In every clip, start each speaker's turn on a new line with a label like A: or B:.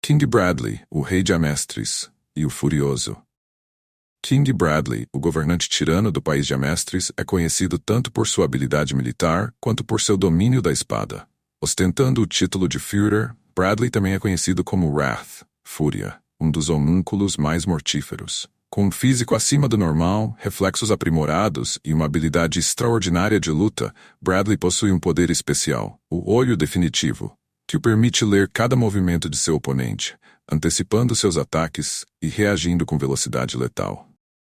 A: King Bradley, o rei de Amestris, e o Furioso. King Bradley, o governante tirano do país de Amestris, é conhecido tanto por sua habilidade militar quanto por seu domínio da espada. Ostentando o título de Führer, Bradley também é conhecido como Wrath, Fúria, um dos homúnculos mais mortíferos. Com um físico acima do normal, reflexos aprimorados e uma habilidade extraordinária de luta, Bradley possui um poder especial, o Olho Definitivo, que o permite ler cada movimento de seu oponente, antecipando seus ataques e reagindo com velocidade letal.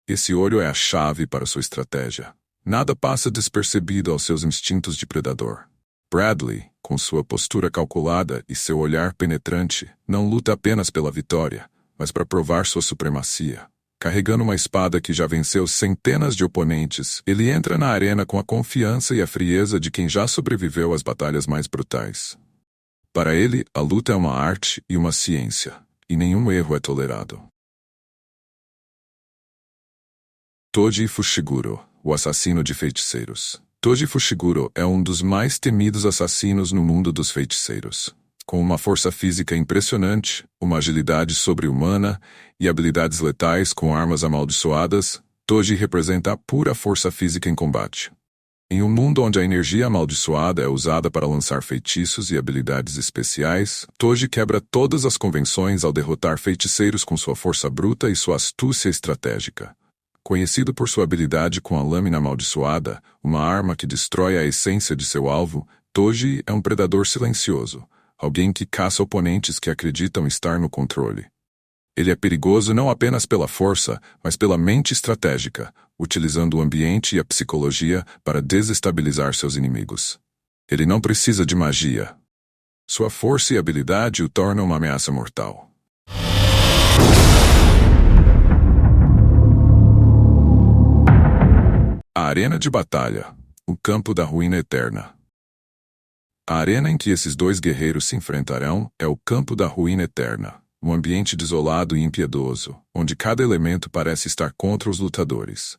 A: Esse olho é a chave para sua estratégia. Nada passa despercebido aos seus instintos de predador. Bradley, com sua postura calculada e seu olhar penetrante, não luta apenas pela vitória, mas para provar sua supremacia. Carregando uma espada que já venceu centenas de oponentes, ele entra na arena com a confiança e a frieza de quem já sobreviveu às batalhas mais brutais. Para ele, a luta é uma arte e uma ciência, e nenhum erro é tolerado. Toji Fushiguro, o assassino de feiticeiros. Toji Fushiguro é um dos mais temidos assassinos no mundo dos feiticeiros. Com uma força física impressionante, uma agilidade sobre-humana e habilidades letais com armas amaldiçoadas, Toji representa a pura força física em combate. Em um mundo onde a energia amaldiçoada é usada para lançar feitiços e habilidades especiais, Toji quebra todas as convenções ao derrotar feiticeiros com sua força bruta e sua astúcia estratégica. Conhecido por sua habilidade com a lâmina amaldiçoada, uma arma que destrói a essência de seu alvo, Toji é um predador silencioso, alguém que caça oponentes que acreditam estar no controle. Ele é perigoso não apenas pela força, mas pela mente estratégica, utilizando o ambiente e a psicologia para desestabilizar seus inimigos. Ele não precisa de magia. Sua força e habilidade o tornam uma ameaça mortal. A Arena de Batalha, o Campo da Ruína Eterna. A arena em que esses dois guerreiros se enfrentarão é o Campo da Ruína Eterna, um ambiente desolado e impiedoso, onde cada elemento parece estar contra os lutadores.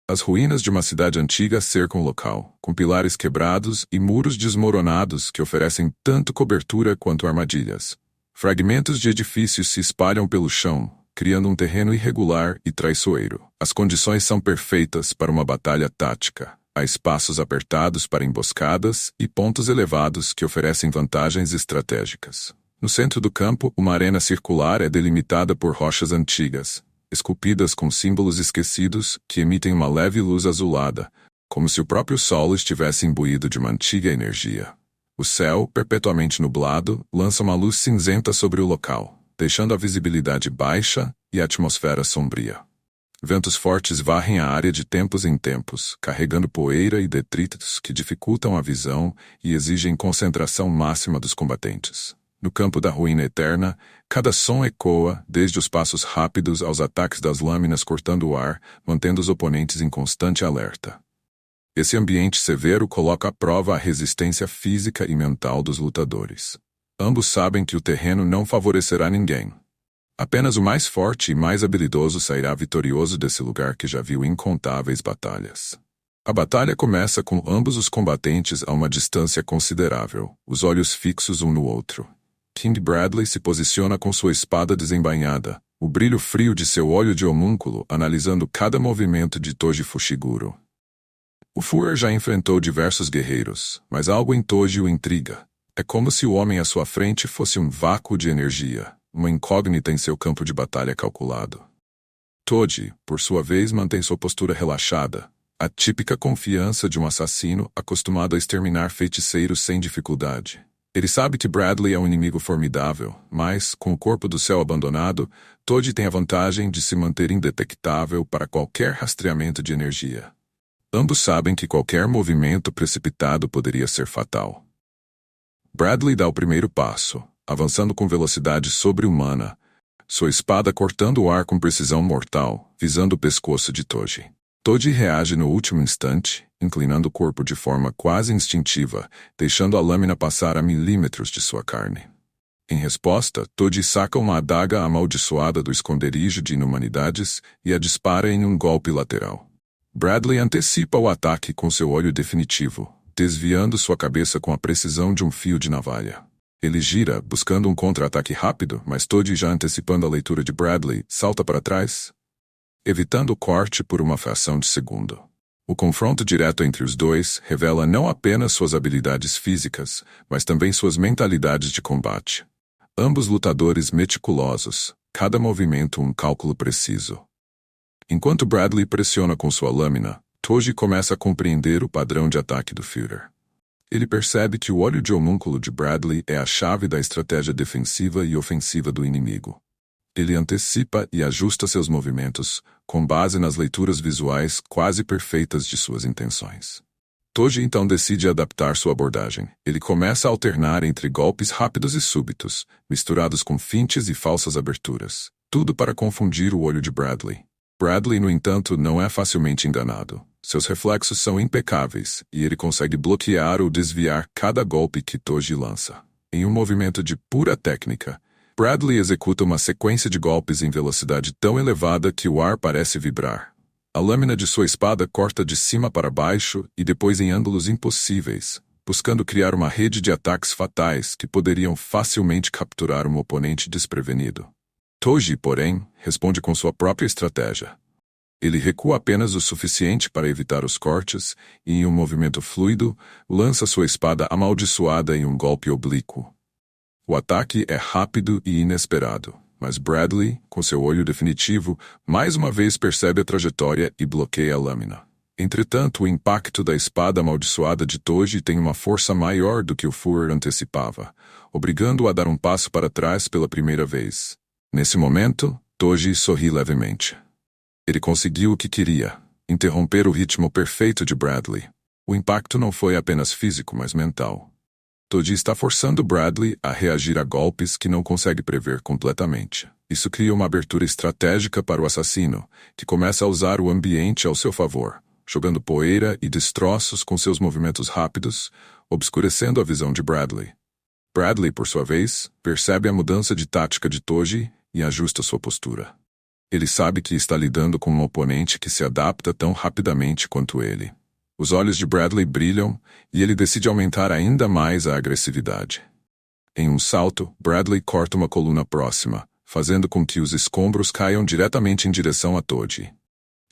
A: As ruínas de uma cidade antiga cercam o local, com pilares quebrados e muros desmoronados que oferecem tanto cobertura quanto armadilhas. Fragmentos de edifícios se espalham pelo chão, criando um terreno irregular e traiçoeiro. As condições são perfeitas para uma batalha tática. Há espaços apertados para emboscadas e pontos elevados que oferecem vantagens estratégicas. No centro do campo, uma arena circular é delimitada por rochas antigas, esculpidas com símbolos esquecidos que emitem uma leve luz azulada, como se o próprio sol estivesse imbuído de uma antiga energia. O céu, perpetuamente nublado, lança uma luz cinzenta sobre o local, deixando a visibilidade baixa e a atmosfera sombria. Ventos fortes varrem a área de tempos em tempos, carregando poeira e detritos que dificultam a visão e exigem concentração máxima dos combatentes. No campo da ruína eterna, cada som ecoa, desde os passos rápidos aos ataques das lâminas cortando o ar, mantendo os oponentes em constante alerta. Esse ambiente severo coloca à prova a resistência física e mental dos lutadores. Ambos sabem que o terreno não favorecerá ninguém. Apenas o mais forte e mais habilidoso sairá vitorioso desse lugar que já viu incontáveis batalhas. A batalha começa com ambos os combatentes a uma distância considerável, os olhos fixos um no outro. King Bradley se posiciona com sua espada desembainhada, o brilho frio de seu olho de homúnculo analisando cada movimento de Toji Fushiguro. O Führer já enfrentou diversos guerreiros, mas algo em Toji o intriga. É como se o homem à sua frente fosse um vácuo de energia, uma incógnita em seu campo de batalha calculado. Toji, por sua vez, mantém sua postura relaxada, a típica confiança de um assassino acostumado a exterminar feiticeiros sem dificuldade. Ele sabe que Bradley é um inimigo formidável, mas, com o corpo do céu abandonado, Toji tem a vantagem de se manter indetectável para qualquer rastreamento de energia. Ambos sabem que qualquer movimento precipitado poderia ser fatal. Bradley dá o primeiro passo, avançando com velocidade sobre-humana, sua espada cortando o ar com precisão mortal, visando o pescoço de Toji. Toji reage no último instante, inclinando o corpo de forma quase instintiva, deixando a lâmina passar a milímetros de sua carne. Em resposta, Toji saca uma adaga amaldiçoada do esconderijo de inumanidades e a dispara em um golpe lateral. Bradley antecipa o ataque com seu olho definitivo, desviando sua cabeça com a precisão de um fio de navalha. Ele gira, buscando um contra-ataque rápido, mas Toji, já antecipando a leitura de Bradley, salta para trás, evitando o corte por uma fração de segundo. O confronto direto entre os dois revela não apenas suas habilidades físicas, mas também suas mentalidades de combate. Ambos lutadores meticulosos, cada movimento um cálculo preciso. Enquanto Bradley pressiona com sua lâmina, Toji começa a compreender o padrão de ataque do Führer. Ele percebe que o olho de homúnculo de Bradley é a chave da estratégia defensiva e ofensiva do inimigo. Ele antecipa e ajusta seus movimentos, com base nas leituras visuais quase perfeitas de suas intenções. Toji então decide adaptar sua abordagem. Ele começa a alternar entre golpes rápidos e súbitos, misturados com fintes e falsas aberturas, tudo para confundir o olho de Bradley. Bradley, no entanto, não é facilmente enganado. Seus reflexos são impecáveis, e ele consegue bloquear ou desviar cada golpe que Toji lança. Em um movimento de pura técnica, Bradley executa uma sequência de golpes em velocidade tão elevada que o ar parece vibrar. A lâmina de sua espada corta de cima para baixo e depois em ângulos impossíveis, buscando criar uma rede de ataques fatais que poderiam facilmente capturar um oponente desprevenido. Toji, porém, responde com sua própria estratégia. Ele recua apenas o suficiente para evitar os cortes e, em um movimento fluido, lança sua espada amaldiçoada em um golpe oblíquo. O ataque é rápido e inesperado, mas Bradley, com seu olho definitivo, mais uma vez percebe a trajetória e bloqueia a lâmina. Entretanto, o impacto da espada amaldiçoada de Toji tem uma força maior do que o Führer antecipava, obrigando-o a dar um passo para trás pela primeira vez. Nesse momento, Toji sorri levemente. Ele conseguiu o que queria, interromper o ritmo perfeito de Bradley. O impacto não foi apenas físico, mas mental. Toji está forçando Bradley a reagir a golpes que não consegue prever completamente. Isso cria uma abertura estratégica para o assassino, que começa a usar o ambiente ao seu favor, jogando poeira e destroços com seus movimentos rápidos, obscurecendo a visão de Bradley. Bradley, por sua vez, percebe a mudança de tática de Toji e ajusta sua postura. Ele sabe que está lidando com um oponente que se adapta tão rapidamente quanto ele. Os olhos de Bradley brilham e ele decide aumentar ainda mais a agressividade. Em um salto, Bradley corta uma coluna próxima, fazendo com que os escombros caiam diretamente em direção a Toji.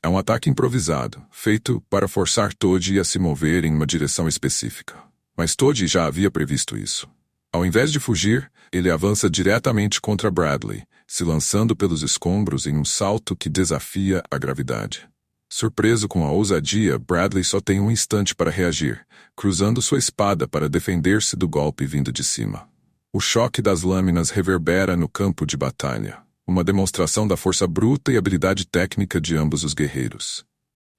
A: É um ataque improvisado, feito para forçar Toji a se mover em uma direção específica. Mas Toji já havia previsto isso. Ao invés de fugir, ele avança diretamente contra Bradley, se lançando pelos escombros em um salto que desafia a gravidade. Surpreso com a ousadia, Bradley só tem um instante para reagir, cruzando sua espada para defender-se do golpe vindo de cima. O choque das lâminas reverbera no campo de batalha, uma demonstração da força bruta e habilidade técnica de ambos os guerreiros.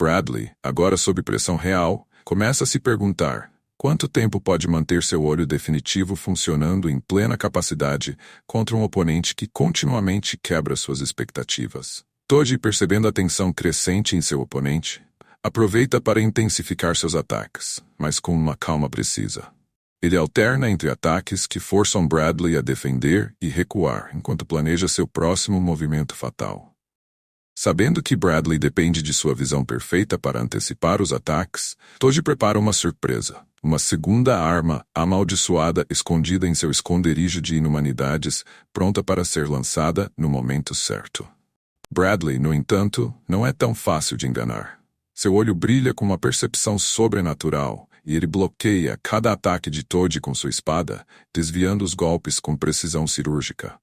A: Bradley, agora sob pressão real, começa a se perguntar: quanto tempo pode manter seu olho definitivo funcionando em plena capacidade contra um oponente que continuamente quebra suas expectativas? Toji, percebendo a tensão crescente em seu oponente, aproveita para intensificar seus ataques, mas com uma calma precisa. Ele alterna entre ataques que forçam Bradley a defender e recuar, enquanto planeja seu próximo movimento fatal. Sabendo que Bradley depende de sua visão perfeita para antecipar os ataques, Toji prepara uma surpresa, uma segunda arma amaldiçoada escondida em seu esconderijo de inumanidades, pronta para ser lançada no momento certo. Bradley, no entanto, não é tão fácil de enganar. Seu olho brilha com uma percepção sobrenatural, e ele bloqueia cada ataque de Toji com sua espada, desviando os golpes com precisão cirúrgica.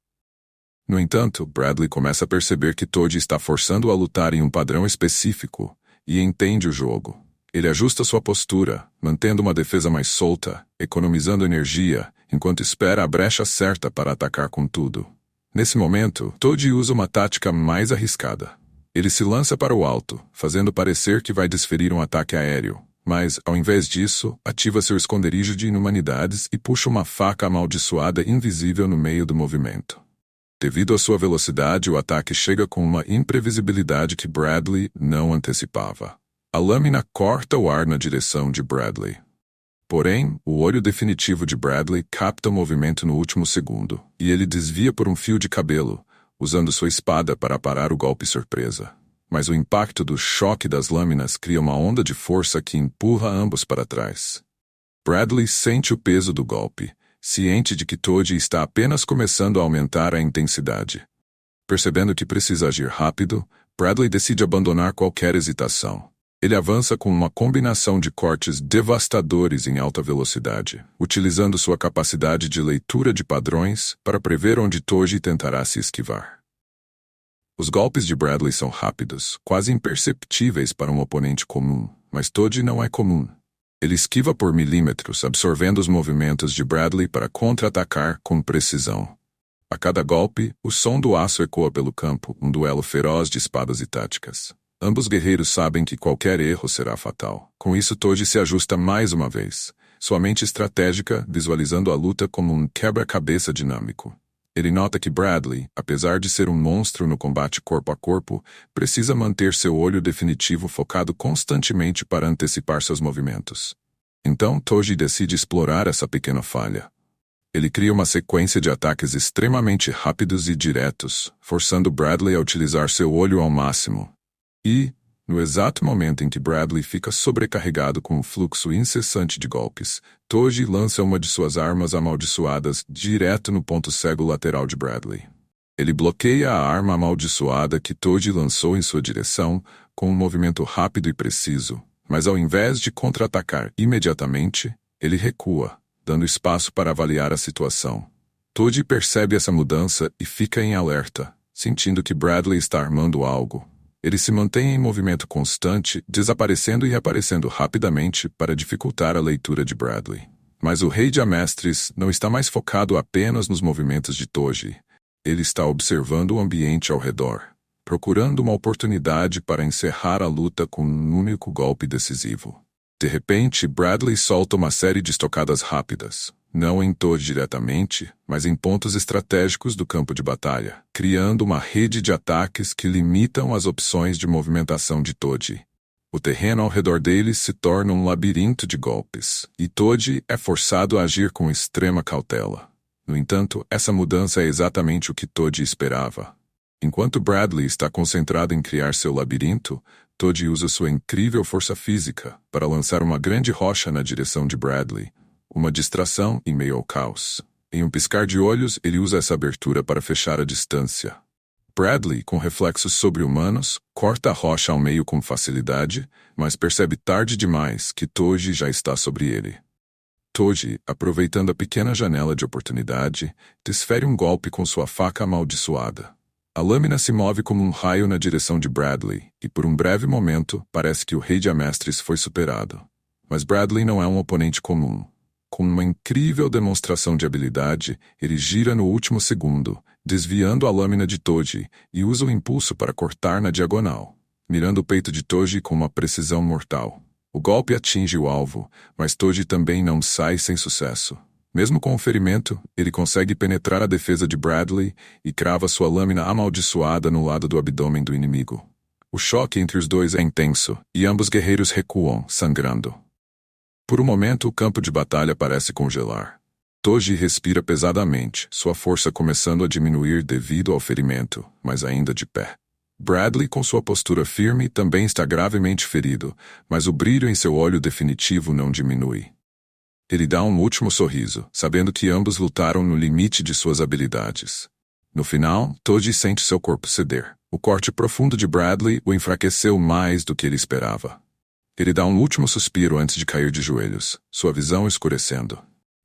A: No entanto, Bradley começa a perceber que Toji está forçando-o a lutar em um padrão específico, e entende o jogo. Ele ajusta sua postura, mantendo uma defesa mais solta, economizando energia, enquanto espera a brecha certa para atacar com tudo. Nesse momento, Toji usa uma tática mais arriscada. Ele se lança para o alto, fazendo parecer que vai desferir um ataque aéreo, mas, ao invés disso, ativa seu esconderijo de inumanidades e puxa uma faca amaldiçoada invisível no meio do movimento. Devido à sua velocidade, o ataque chega com uma imprevisibilidade que Bradley não antecipava. A lâmina corta o ar na direção de Bradley. Porém, o olho definitivo de Bradley capta o movimento no último segundo, e ele desvia por um fio de cabelo, usando sua espada para parar o golpe surpresa. Mas o impacto do choque das lâminas cria uma onda de força que empurra ambos para trás. Bradley sente o peso do golpe, ciente de que Toji está apenas começando a aumentar a intensidade. Percebendo que precisa agir rápido, Bradley decide abandonar qualquer hesitação. Ele avança com uma combinação de cortes devastadores em alta velocidade, utilizando sua capacidade de leitura de padrões para prever onde Toji tentará se esquivar. Os golpes de Bradley são rápidos, quase imperceptíveis para um oponente comum, mas Toji não é comum. Ele esquiva por milímetros, absorvendo os movimentos de Bradley para contra-atacar com precisão. A cada golpe, o som do aço ecoa pelo campo, um duelo feroz de espadas e táticas. Ambos guerreiros sabem que qualquer erro será fatal. Com isso, Toji se ajusta mais uma vez, sua mente estratégica visualizando a luta como um quebra-cabeça dinâmico. Ele nota que Bradley, apesar de ser um monstro no combate corpo a corpo, precisa manter seu olho definitivo focado constantemente para antecipar seus movimentos. Então, Toji decide explorar essa pequena falha. Ele cria uma sequência de ataques extremamente rápidos e diretos, forçando Bradley a utilizar seu olho ao máximo. E, no exato momento em que Bradley fica sobrecarregado com um fluxo incessante de golpes, Toji lança uma de suas armas amaldiçoadas direto no ponto cego lateral de Bradley. Ele bloqueia a arma amaldiçoada que Toji lançou em sua direção com um movimento rápido e preciso, mas ao invés de contra-atacar imediatamente, ele recua, dando espaço para avaliar a situação. Toji percebe essa mudança e fica em alerta, sentindo que Bradley está armando algo. Ele se mantém em movimento constante, desaparecendo e reaparecendo rapidamente para dificultar a leitura de Bradley. Mas o Rei Diamestres não está mais focado apenas nos movimentos de Toji. Ele está observando o ambiente ao redor, procurando uma oportunidade para encerrar a luta com um único golpe decisivo. De repente, Bradley solta uma série de estocadas rápidas, não em Toji diretamente, mas em pontos estratégicos do campo de batalha, criando uma rede de ataques que limitam as opções de movimentação de Toji. O terreno ao redor deles se torna um labirinto de golpes, e Toji é forçado a agir com extrema cautela. No entanto, essa mudança é exatamente o que Toji esperava. Enquanto Bradley está concentrado em criar seu labirinto, Toji usa sua incrível força física para lançar uma grande rocha na direção de Bradley, uma distração em meio ao caos. Em um piscar de olhos, ele usa essa abertura para fechar a distância. Bradley, com reflexos sobre-humanos, corta a rocha ao meio com facilidade, mas percebe tarde demais que Toji já está sobre ele. Toji, aproveitando a pequena janela de oportunidade, desfere um golpe com sua faca amaldiçoada. A lâmina se move como um raio na direção de Bradley, e por um breve momento, parece que o Rei Diamestres foi superado. Mas Bradley não é um oponente comum. Com uma incrível demonstração de habilidade, ele gira no último segundo, desviando a lâmina de Toji, e usa o impulso para cortar na diagonal, mirando o peito de Toji com uma precisão mortal. O golpe atinge o alvo, mas Toji também não sai sem sucesso. Mesmo com o ferimento, ele consegue penetrar a defesa de Bradley e crava sua lâmina amaldiçoada no lado do abdômen do inimigo. O choque entre os dois é intenso, e ambos guerreiros recuam, sangrando. Por um momento, o campo de batalha parece congelar. Toji respira pesadamente, sua força começando a diminuir devido ao ferimento, mas ainda de pé. Bradley, com sua postura firme, também está gravemente ferido, mas o brilho em seu olho definitivo não diminui. Ele dá um último sorriso, sabendo que ambos lutaram no limite de suas habilidades. No final, Toji sente seu corpo ceder. O corte profundo de Bradley o enfraqueceu mais do que ele esperava. Ele dá um último suspiro antes de cair de joelhos, sua visão escurecendo.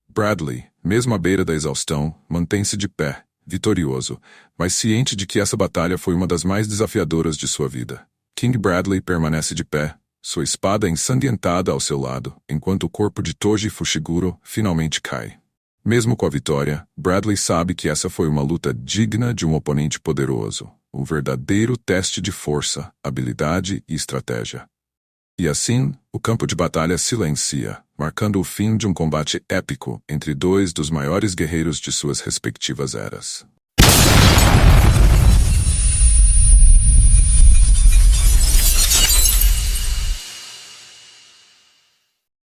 A: Bradley, mesmo à beira da exaustão, mantém-se de pé, vitorioso, mas ciente de que essa batalha foi uma das mais desafiadoras de sua vida. King Bradley permanece de pé, sua espada ensanguentada ao seu lado, enquanto o corpo de Toji Fushiguro finalmente cai. Mesmo com a vitória, Bradley sabe que essa foi uma luta digna de um oponente poderoso, um verdadeiro teste de força, habilidade e estratégia. E assim, o campo de batalha silencia, marcando o fim de um combate épico entre dois dos maiores guerreiros de suas respectivas eras.